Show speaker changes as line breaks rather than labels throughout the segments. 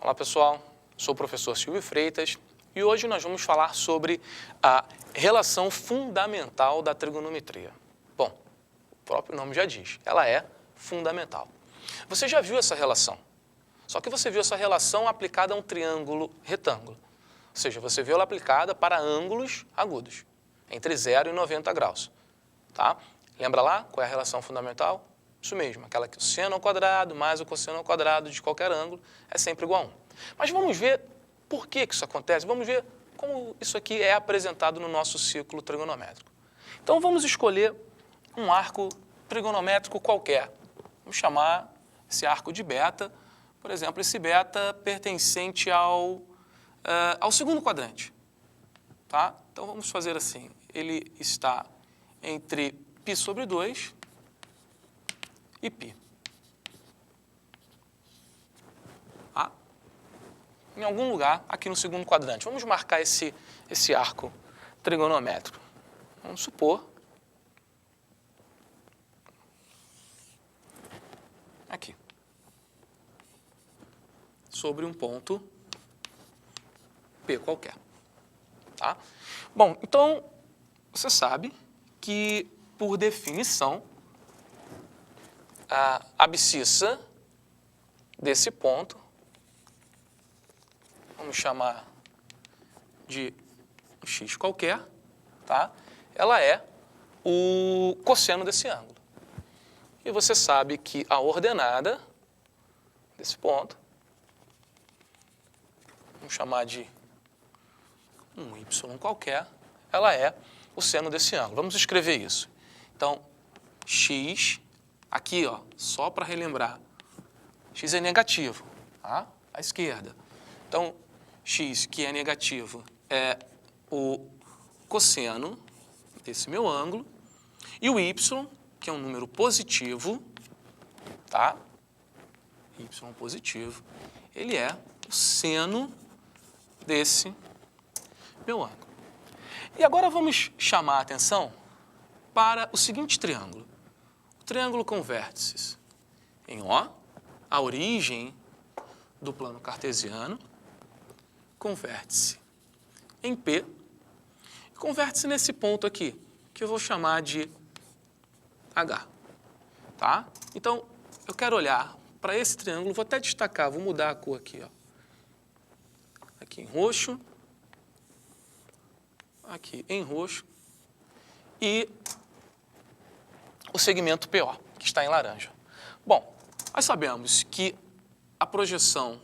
Olá pessoal, sou o professor Silvio Freitas e hoje nós vamos falar sobre a relação fundamental da trigonometria. Bom, o próprio nome já diz, ela é fundamental. Você já viu essa relação, só que você viu essa relação aplicada a um triângulo retângulo, ou seja, você viu ela aplicada para ângulos agudos, entre 0 e 90 graus. Tá? Lembra lá qual é a relação fundamental? Isso mesmo, aquela que o seno ao quadrado mais o cosseno ao quadrado de qualquer ângulo é sempre igual a 1. Mas vamos ver por que isso acontece, vamos ver como isso aqui é apresentado no nosso círculo trigonométrico. Então vamos escolher um arco trigonométrico qualquer. Vamos chamar esse arco de beta, por exemplo, esse beta pertencente ao segundo quadrante. Tá? Então vamos fazer assim, ele está entre π sobre 2 e π. Tá? Em algum lugar aqui no segundo quadrante. Vamos marcar esse arco trigonométrico. Vamos supor aqui, sobre um ponto P qualquer. Tá? Bom, então você sabe que, por definição, a abscissa desse ponto, vamos chamar de um x qualquer, tá? Ela é o cosseno desse ângulo. E você sabe que a ordenada desse ponto, vamos chamar de um y qualquer, ela é o seno desse ângulo. Vamos escrever isso. Então, x, aqui, ó, só para relembrar, x é negativo, tá? À esquerda. Então, x, que é negativo, é o cosseno desse meu ângulo. E o y, que é um número positivo, tá? Y positivo, ele é o seno desse meu ângulo. E agora vamos chamar a atenção para o seguinte triângulo. O triângulo com vértices em O, a origem do plano cartesiano, com vértice em P, e com vértice nesse ponto aqui, que eu vou chamar de H. Tá? Então, eu quero olhar para esse triângulo, vou até destacar, vou mudar a cor aqui, ó. Aqui em roxo, aqui em roxo, e o segmento PO, que está em laranja. Bom, nós sabemos que a projeção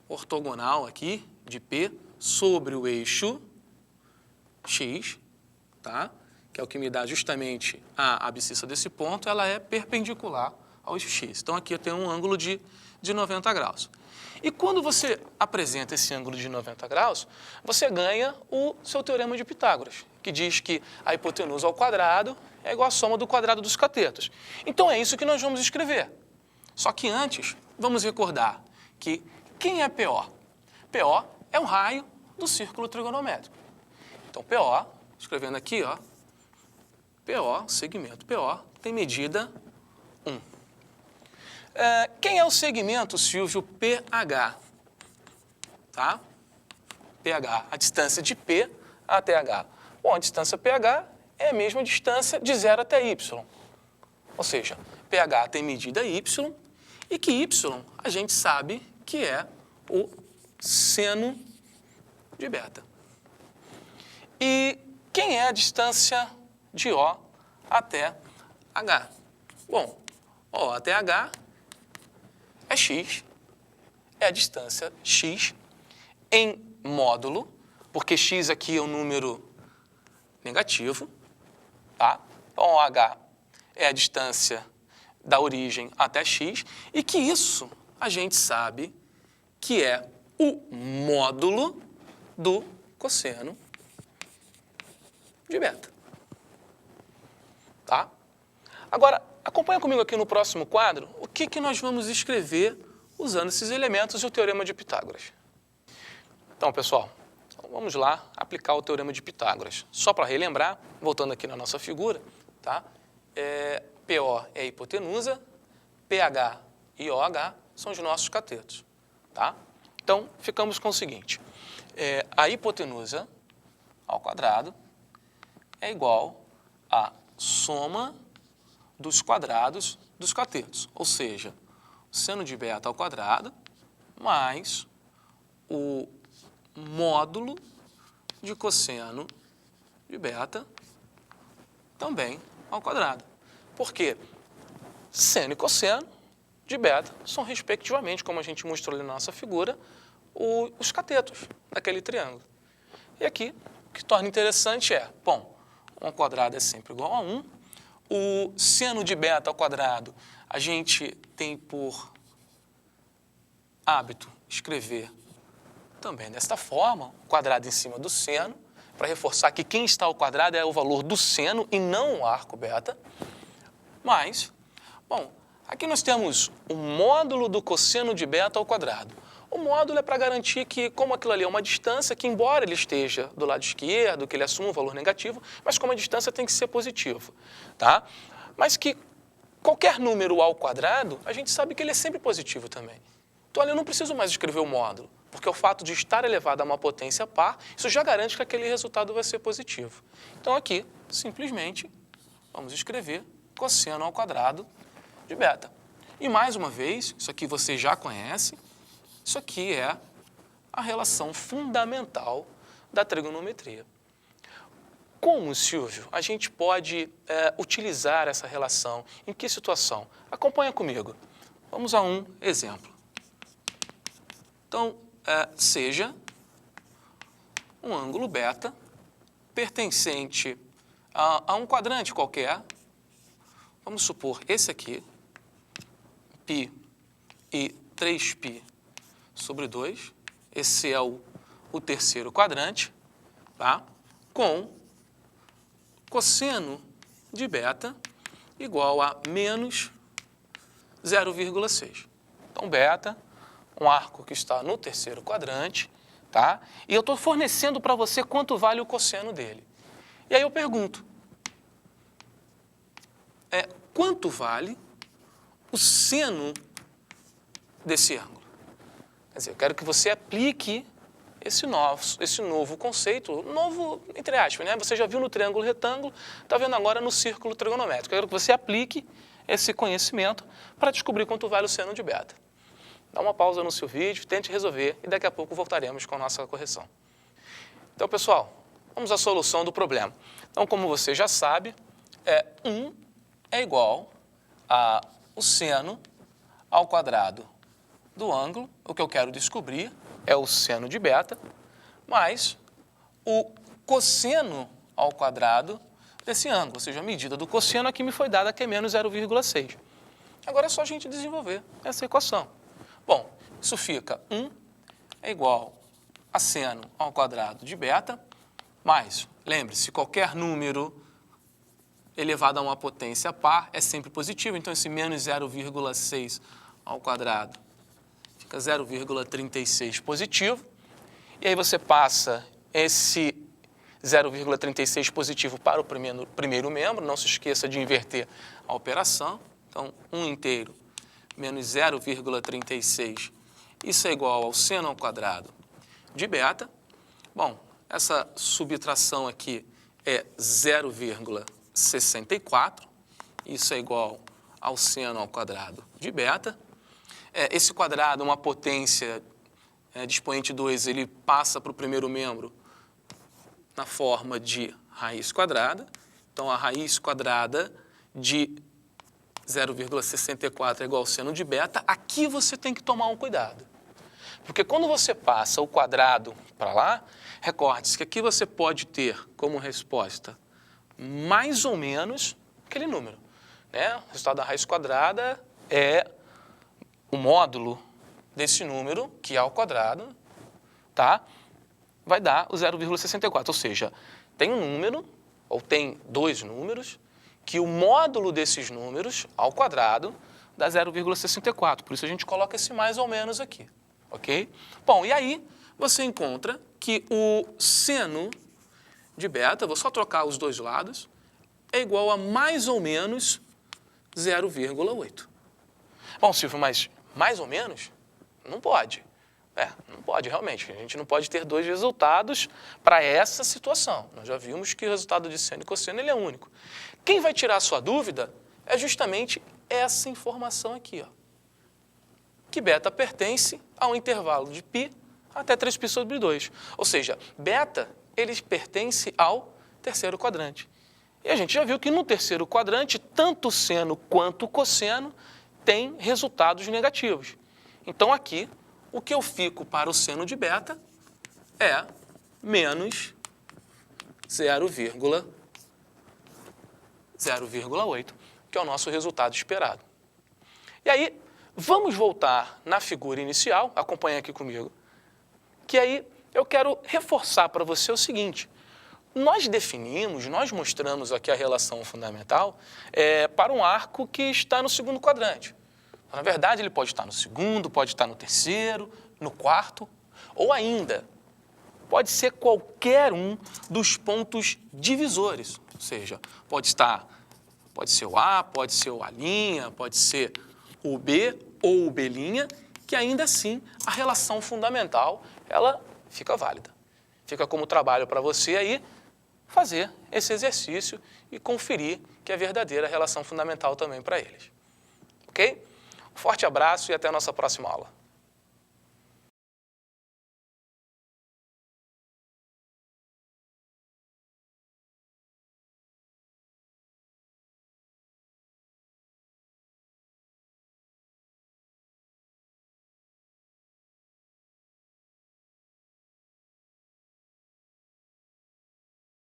ortogonal aqui, de P, sobre o eixo X, tá? Que é o que me dá justamente a abscissa desse ponto, ela é perpendicular ao eixo X. Então, aqui eu tenho um ângulo de 90 graus. E quando você apresenta esse ângulo de 90 graus, você ganha o seu teorema de Pitágoras, que diz que a hipotenusa ao quadrado é igual à soma do quadrado dos catetos. Então é isso que nós vamos escrever. Só que antes, vamos recordar que quem é PO? PO é o raio do círculo trigonométrico. Então PO, escrevendo aqui, ó, PO, segmento PO, tem medida 1. Quem é o segmento, Silvio? PH. Tá? PH, a distância de P até H. Bom, a distância PH é a mesma distância de 0 até Y. Ou seja, PH tem medida Y e que Y a gente sabe que é o seno de beta. E quem é a distância de O até H? Bom, O até H é x, é a distância x em módulo, porque x aqui é um número negativo, tá? Então, OH é a distância da origem até x, e que isso a gente sabe que é o módulo do cosseno de beta. Tá? Agora, acompanha comigo aqui no próximo quadro o que nós vamos escrever usando esses elementos e o teorema de Pitágoras. Então, pessoal, vamos lá aplicar o teorema de Pitágoras. Só para relembrar, voltando aqui na nossa figura, tá? PO é a hipotenusa, PH e OH são os nossos catetos. Tá? Então, ficamos com o seguinte, a hipotenusa ao quadrado é igual à soma dos quadrados dos catetos, ou seja, o seno de beta ao quadrado mais o módulo de cosseno de beta também ao quadrado. Porque seno e cosseno de beta são, respectivamente, como a gente mostrou ali na nossa figura, os catetos daquele triângulo. E aqui, o que torna interessante é, bom, 1 ao quadrado é sempre igual a 1. O seno de beta ao quadrado, a gente tem por hábito escrever também desta forma, o quadrado em cima do seno, para reforçar que quem está ao quadrado é o valor do seno e não o arco beta. Mas, bom, aqui nós temos o módulo do cosseno de beta ao quadrado. O módulo é para garantir que, como aquilo ali é uma distância, que embora ele esteja do lado esquerdo, que ele assuma um valor negativo, mas como a distância tem que ser positivo, tá? Mas que qualquer número ao quadrado, a gente sabe que ele é sempre positivo também. Então, ali eu não preciso mais escrever o módulo, porque o fato de estar elevado a uma potência par, isso já garante que aquele resultado vai ser positivo. Então, aqui, simplesmente, vamos escrever cosseno ao quadrado de beta. E, mais uma vez, isso aqui você já conhece, isso aqui é a relação fundamental da trigonometria. Como, Silvio, a gente pode utilizar essa relação? Em que situação? Acompanha comigo. Vamos a um exemplo. Então, seja um ângulo beta pertencente a um quadrante qualquer. Vamos supor esse aqui, π e 3π sobre 2. Esse é o terceiro quadrante, tá? Com cosseno de beta igual a menos 0,6. Então, beta, um arco que está no terceiro quadrante, tá? E eu estou fornecendo para você quanto vale o cosseno dele. E aí eu pergunto, quanto vale o seno desse ângulo? Quer dizer, eu quero que você aplique esse novo conceito, novo entre aspas, né? Você já viu no triângulo retângulo, está vendo agora no círculo trigonométrico. Eu quero que você aplique esse conhecimento para descobrir quanto vale o seno de beta. Dá uma pausa no seu vídeo, tente resolver e daqui a pouco voltaremos com a nossa correção. Então, pessoal, vamos à solução do problema. Então, como você já sabe, 1 é igual a o seno ao quadrado do ângulo. O que eu quero descobrir é o seno de beta, mais o cosseno ao quadrado desse ângulo, ou seja, a medida do cosseno aqui me foi dada, que é menos 0,6. Agora é só a gente desenvolver essa equação. Bom, isso fica 1 é igual a seno ao quadrado de beta, mais, lembre-se, qualquer número elevado a uma potência par é sempre positivo, então esse menos 0,6 ao quadrado fica 0,36 positivo. E aí você passa esse 0,36 positivo para o primeiro membro, não se esqueça de inverter a operação. Então, 1 inteiro menos 0,36, isso é igual ao seno ao quadrado de beta. Bom, essa subtração aqui é 0,64, isso é igual ao seno ao quadrado de beta. Esse quadrado, uma potência de expoente 2, ele passa para o primeiro membro na forma de raiz quadrada. Então, a raiz quadrada de 0,64 é igual ao seno de beta. Aqui você tem que tomar um cuidado. Porque quando você passa o quadrado para lá, recorde-se que aqui você pode ter como resposta mais ou menos aquele número, né? O resultado da raiz quadrada é o módulo desse número, que é ao quadrado, tá? Vai dar o 0,64, ou seja, tem um número, ou tem dois números, que o módulo desses números, ao quadrado, dá 0,64. Por isso a gente coloca esse mais ou menos aqui, ok? Bom, e aí você encontra que o seno de beta, vou só trocar os dois lados, é igual a mais ou menos 0,8. Bom, Silvio, mas mais ou menos? Não pode. Não pode, realmente. A gente não pode ter dois resultados para essa situação. Nós já vimos que o resultado de seno e cosseno ele é único. Quem vai tirar a sua dúvida é justamente essa informação aqui, ó, que beta pertence ao intervalo de π até 3π sobre 2. Ou seja, beta ele pertence ao terceiro quadrante. E a gente já viu que no terceiro quadrante, tanto o seno quanto o cosseno têm resultados negativos. Então, aqui, o que eu fico para o seno de beta é menos 0,8, que é o nosso resultado esperado. E aí, vamos voltar na figura inicial, acompanha aqui comigo, que aí eu quero reforçar para você o seguinte: nós mostramos aqui a relação fundamental para um arco que está no segundo quadrante. Na verdade, ele pode estar no segundo, pode estar no terceiro, no quarto, ou ainda, pode ser qualquer um dos pontos divisores. Ou seja, pode ser o A, pode ser o A', pode ser o B ou o B', que ainda assim a relação fundamental, ela fica válida. Fica como trabalho para você aí fazer esse exercício e conferir que é verdadeira a relação fundamental também para eles. Ok? Um forte abraço e até a nossa próxima aula.